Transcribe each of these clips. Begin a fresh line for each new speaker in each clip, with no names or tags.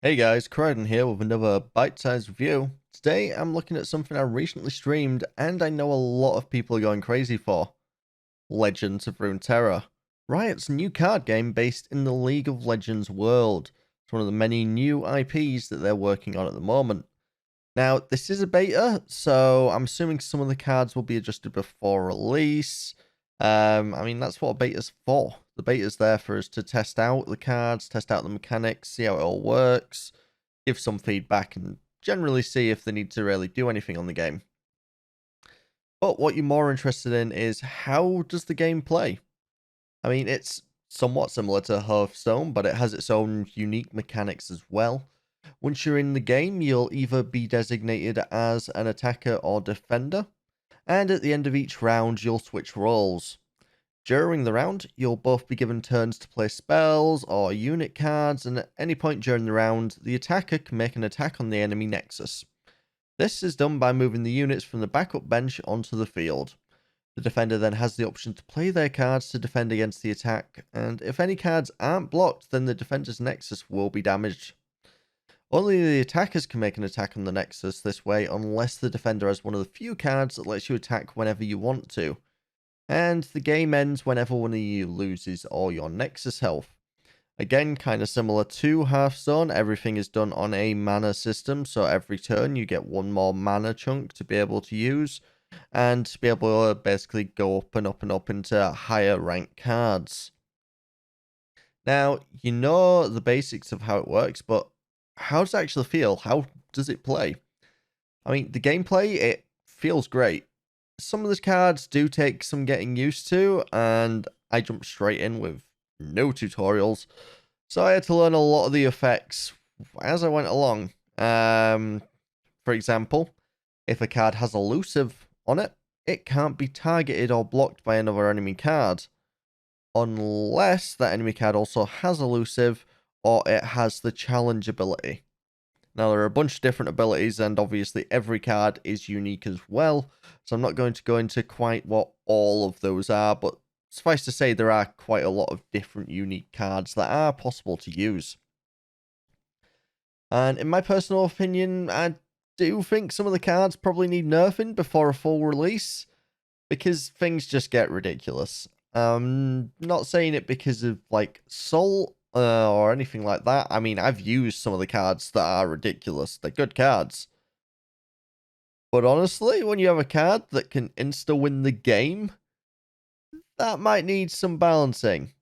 Hey guys, Croydon here with another bite-sized review. Today I'm looking at something I recently streamed and I know a lot of people are going crazy for. Legends of Runeterra. Riot's new card game based in the League of Legends world. It's one of the many new IPs that they're working on at the moment. Now, this is a beta, so I'm assuming some of the cards will be adjusted before release. That's what a beta's for. The beta's there for us to test out the cards, test out the mechanics, see how it all works, give some feedback, and generally see if they need to really do anything on the game. But what you're more interested in is how does the game play? It's somewhat similar to Hearthstone, but it has its own unique mechanics as well. Once you're in the game, you'll either be designated as an attacker or defender, and at the end of each round, you'll switch roles. During the round, you'll both be given turns to play spells or unit cards, and at any point during the round, the attacker can make an attack on the enemy nexus. This is done by moving the units from the backup bench onto the field. The defender then has the option to play their cards to defend against the attack, and if any cards aren't blocked, then the defender's nexus will be damaged. Only the attackers can make an attack on the nexus this way, unless the defender has one of the few cards that lets you attack whenever you want to. And the game ends whenever one of you loses all your nexus health. Again, kind of similar to Hearthstone, everything is done on a mana system, so every turn you get one more mana chunk to be able to use, and to be able to basically go up and up and up into higher rank cards. Now, you know the basics of how it works, but how does it actually feel? How does it play? The gameplay, it feels great. Some of the cards do take some getting used to, and I jumped straight in with no tutorials, so I had to learn a lot of the effects as I went along. For example, if a card has elusive on it, it can't be targeted or blocked by another enemy card, unless that enemy card also has elusive or it has the challenge ability. Now, there are a bunch of different abilities, and obviously every card is unique as well, so I'm not going to go into quite what all of those are, but suffice to say there are quite a lot of different unique cards that are possible to use. And in my personal opinion, I do think some of the cards probably need nerfing before a full release, because things just get ridiculous. Not saying it because of like Soul or anything like that. I've used some of the cards that are ridiculous. They're good cards. But honestly, when you have a card that can insta-win the game, that might need some balancing.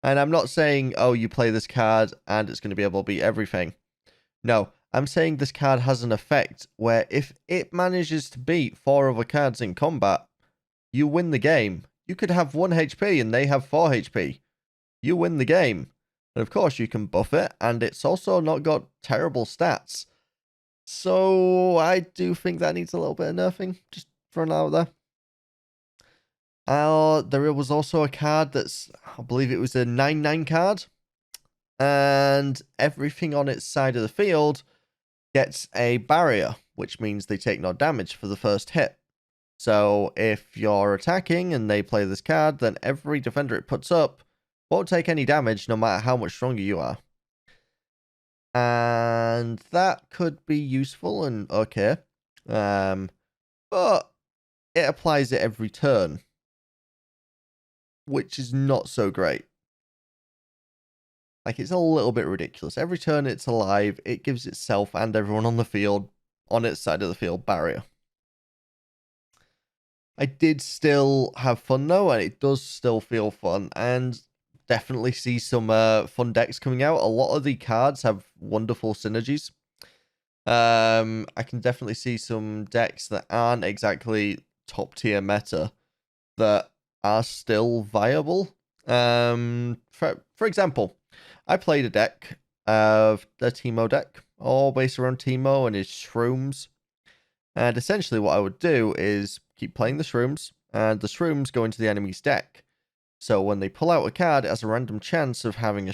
And I'm not saying, oh, you play this card and it's going to be able to beat everything. No, I'm saying this card has an effect where if it manages to beat 4 other cards in combat, you win the game. You could have 1 HP and they have 4 HP. You win the game. And of course, you can buff it, and it's also not got terrible stats. So I do think that needs a little bit of nerfing. Just throwing it out there. There was also a card that's, I believe it was a 9/9 card. And everything on its side of the field gets a barrier, which means they take no damage for the first hit. So if you're attacking and they play this card, then every defender it puts up won't take any damage no matter how much stronger you are. And that could be useful and okay. But it applies it every turn, which is not so great. Like, it's a little bit ridiculous. Every turn it's alive, it gives itself and everyone on the field, on its side of the field, barrier. I did still have fun though, and it does still feel fun, and definitely see some fun decks coming out. A lot of the cards have wonderful synergies. I can definitely see some decks that aren't exactly top tier meta that are still viable. For example, I played a deck of the Teemo deck, all based around Teemo and his shrooms. And essentially what I would do is keep playing the shrooms, and the shrooms go into the enemy's deck. So when they pull out a card, it has a random chance of having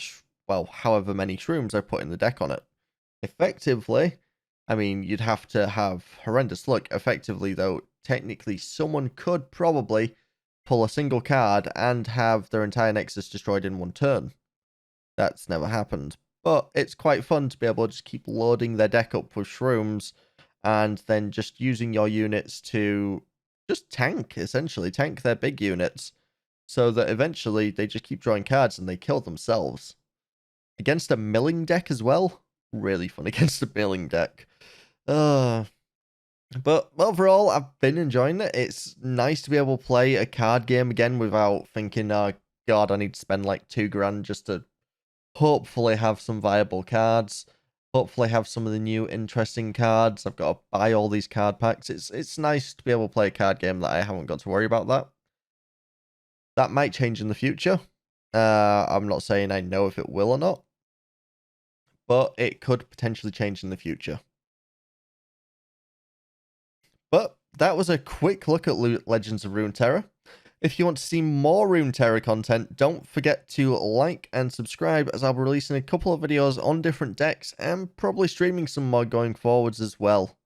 however many shrooms I put in the deck on it. Effectively, you'd have to have horrendous luck. Effectively, though, technically someone could probably pull a single card and have their entire nexus destroyed in one turn. That's never happened. But it's quite fun to be able to just keep loading their deck up with shrooms and then just using your units to just tank, essentially, tank their big units so that eventually they just keep drawing cards and they kill themselves. Against a milling deck as well. Really fun against a milling deck. But overall, I've been enjoying it. It's nice to be able to play a card game again without thinking, oh god, I need to spend like $2,000 just to hopefully have some viable cards. Hopefully have some of the new interesting cards. I've got to buy all these card packs. It's nice to be able to play a card game that I haven't got to worry about that. That might change in the future. I'm not saying I know if it will or not, but it could potentially change in the future. But that was a quick look at Legends of Runeterra. If you want to see more Runeterra content, don't forget to like and subscribe, as I'll be releasing a couple of videos on different decks and probably streaming some more going forwards as well.